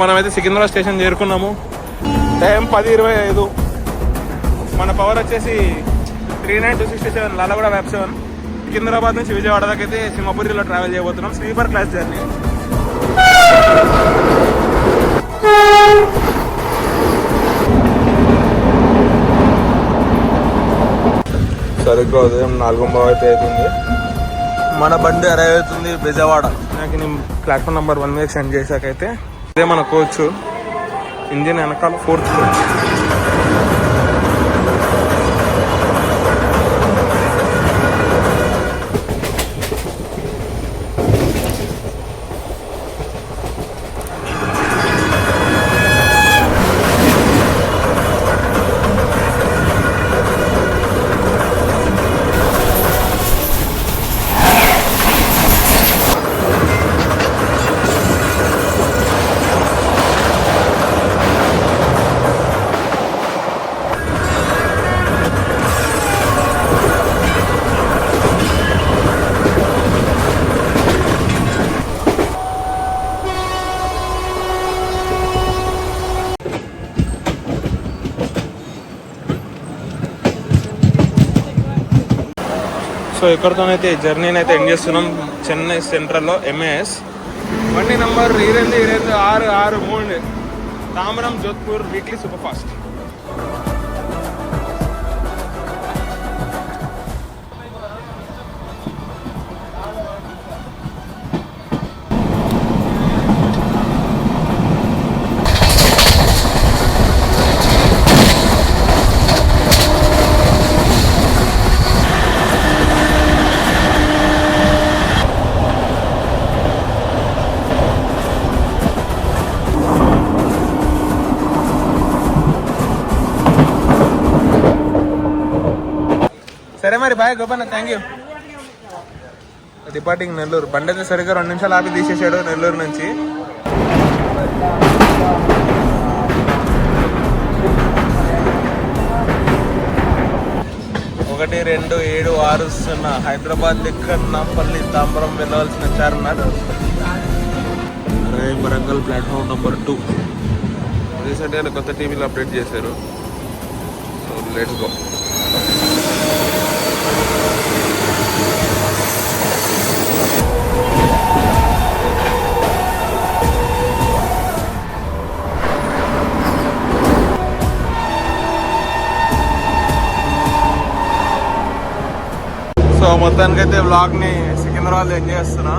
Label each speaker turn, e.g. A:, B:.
A: మనమైతే సికింద్రాబాద్ స్టేషన్ చేరుకున్నాము. టైం 10:25. మన పవర్ వచ్చేసి 39267 లాలగూడ వ్యాప్ 7. సికింద్రాబాద్ నుంచి విజయవాడ దాకా అయితే సింహపురిలో ట్రావెల్ చేయబోతున్నాం. Sleeper class journey. సరిగ్గా ఉదయం 4:30 అయితే అవుతుంది. మన బండి అరైవ్ అవుతుంది విజయవాడ. నాకు నేను ప్లాట్ఫామ్ నెంబర్ 1 మీద సెండ్ చేశాకైతే ఇదే మన కోచ్. ఇంజిన్ వెనకాల 4th కోచ్. సో ఇక్కడితోనైతే జర్నీని అయితే ఎండ్ చేస్తున్నాం. చెన్నై సెంట్రల్లో ఎంఏఎస్ బండి number 222663 Tambaram Jodhpur weekly super fast. సరే మరి bye Gopanna, thank you. Departing Nellore. బండి అయితే సరిగ్గా 2 నిమిషాలు ఆపి తీసేసాడు నెల్లూరు నుంచి. ఒకటి 2 7 6 0 హైదరాబాద్ లిక్కన్నపల్లి తాంబరం వెళ్ళవలసిన చార్మినార్. Warangal platform number 2. రీసెంట్గా కొత్త టీవీలో అప్డేట్ చేశారు. So let's go. సో మొత్తానికైతే వ్లాగ్ని సికింద్రాబాద్ ఎంజాయ్ చేస్తున్నా.